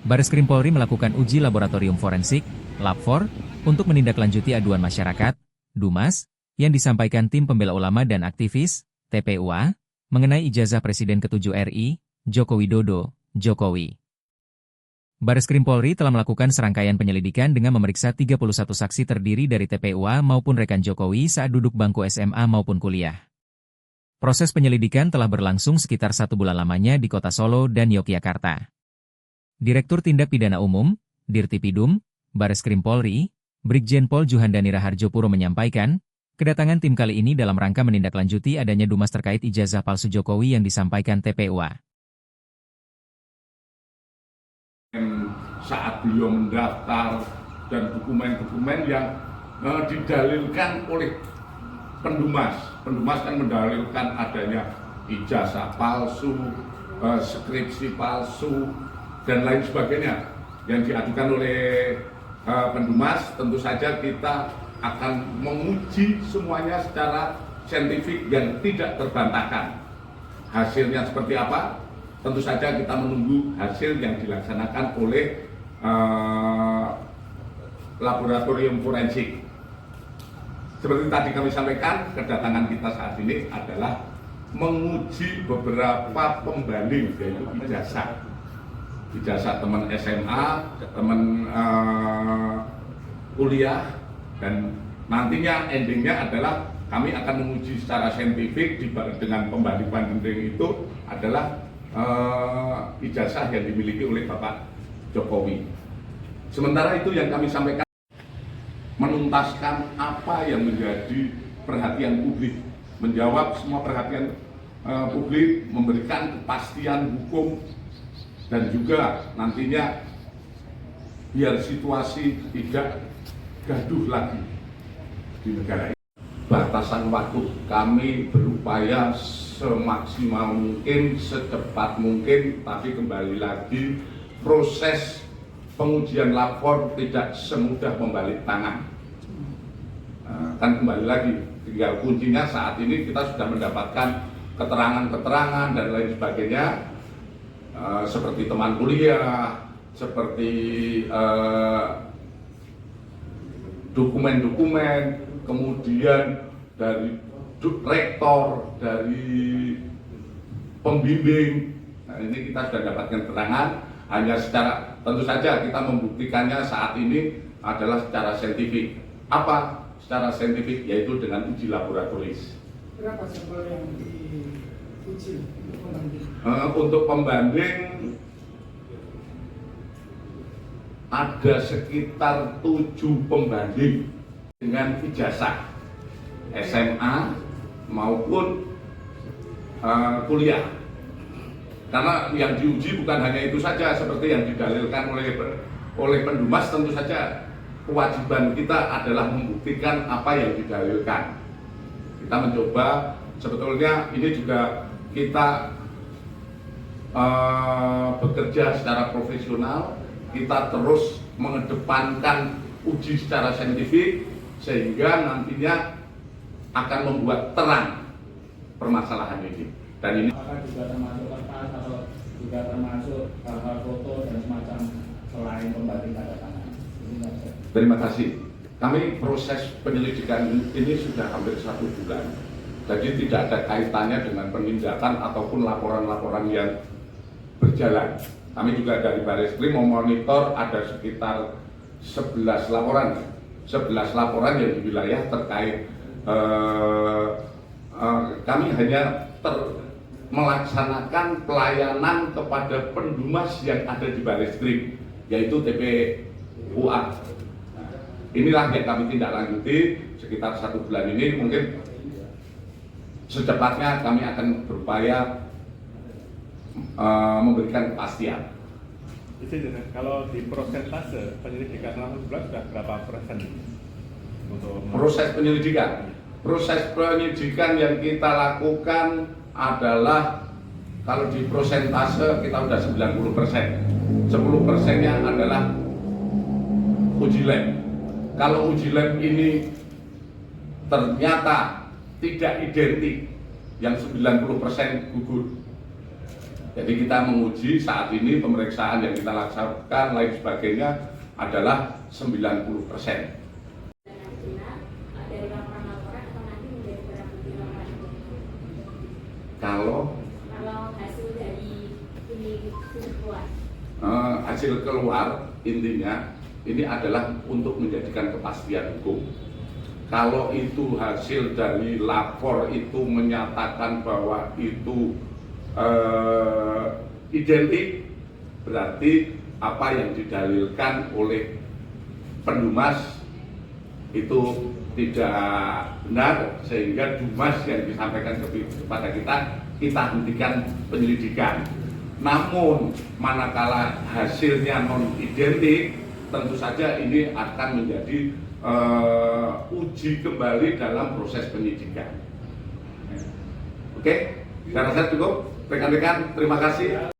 Bareskrim Polri melakukan uji laboratorium forensik, Lab4, untuk menindaklanjuti aduan masyarakat, Dumas, yang disampaikan tim pembela ulama dan aktivis, TPUA, mengenai ijazah Presiden ke-7 RI, Joko Widodo, Jokowi. Bareskrim Polri telah melakukan serangkaian penyelidikan dengan memeriksa 31 saksi terdiri dari TPUA maupun rekan Jokowi saat duduk bangku SMA maupun kuliah. Proses penyelidikan telah berlangsung sekitar 1 bulan lamanya di Kota Solo dan Yogyakarta. Direktur Tindak Pidana Umum, Dirtipidum, Bareskrim Polri, Brigjen Pol Juhandani Raharjopuro menyampaikan, kedatangan tim kali ini dalam rangka menindaklanjuti adanya dumas terkait ijazah palsu Jokowi yang disampaikan TPUA. Saat beliau mendaftar dan dokumen-dokumen yang didalilkan oleh pendumas kan mendalilkan adanya ijazah palsu, skripsi palsu, dan lain sebagainya yang diajukan oleh pendumas. Tentu saja kita akan menguji semuanya secara saintifik yang tidak terbantahkan. Hasilnya seperti apa? Tentu saja kita menunggu hasil yang dilaksanakan oleh laboratorium forensik. Seperti tadi kami sampaikan, kedatangan kita saat ini adalah menguji beberapa pembanding, yaitu ijazah teman SMA, teman kuliah, dan nantinya endingnya adalah kami akan menguji secara saintifik dengan pembanding-pembanding itu adalah ijazah yang dimiliki oleh Bapak Jokowi. Sementara itu yang kami sampaikan menuntaskan apa yang menjadi perhatian publik, menjawab semua perhatian publik, memberikan kepastian hukum, dan juga nantinya biar situasi tidak gaduh lagi di negara ini. Batasan waktu kami berupaya semaksimal mungkin, secepat mungkin, tapi kembali lagi proses pengujian lapor tidak semudah membalik tangan. Kan kembali lagi, tinggal kuncinya saat ini kita sudah mendapatkan keterangan-keterangan dan lain sebagainya, seperti teman kuliah, seperti dokumen-dokumen, kemudian dari rektor, dari pembimbing. Nah, ini kita sudah dapatkan keterangan, hanya secara, tentu saja kita membuktikannya saat ini adalah secara saintifik. Apa secara saintifik? Yaitu dengan uji laboratoris. Berapa sampel yang diuji untuk pembanding? Untuk pembanding ada sekitar 7 pembanding dengan ijazah SMA maupun kuliah. Karena yang diuji bukan hanya itu saja, seperti yang didalilkan oleh pendumas. Tentu saja kewajiban kita adalah membuktikan apa yang didalilkan. Kita mencoba, sebetulnya ini juga kita bekerja secara profesional, kita terus mengedepankan uji secara saintifik, sehingga nantinya akan membuat terang permasalahan ini. Dan ini apakah juga termasuk kertas atau juga termasuk hal-hal foto dan semacam selain pembanding tanda tangan? Terima kasih. Kami proses penyelidikan ini sudah hampir 1 bulan. Jadi tidak ada kaitannya dengan penindakan ataupun laporan-laporan yang berjalan. Kami juga dari Bareskrim memonitor ada sekitar 11 laporan. 11 laporan yang di wilayah terkait kami hanya melaksanakan pelayanan kepada pendumas yang ada di Bareskrim, yaitu TPUA. Inilah yang kami tindak lanjuti sekitar 1 bulan ini. Mungkin secepatnya kami akan berupaya memberikan kepastian. Kalau di prosentase penyelidikan selama sebulan sudah berapa persen untuk proses penyelidikan? Proses penyelidikan yang kita lakukan adalah, kalau di prosentase kita sudah 90%. 10%-nya adalah uji lab. Kalau uji lab ini ternyata tidak identik, yang 90% gugur. Jadi kita menguji saat ini pemeriksaan yang kita laksanakan lain sebagainya adalah 90%. Kalau hasil dari ini sudah keluar, hasil keluar intinya ini adalah untuk menjadikan kepastian hukum. Kalau itu hasil dari lapor itu menyatakan bahwa itu identik, berarti apa yang didalilkan oleh pendumas itu tidak benar, sehingga dumas yang disampaikan kepada kita hentikan penyelidikan. Namun manakala hasilnya non identik, tentu saja ini akan menjadi uji kembali dalam proses penyidikan. Oke, saya rasa cukup. Rekan-rekan, terima kasih.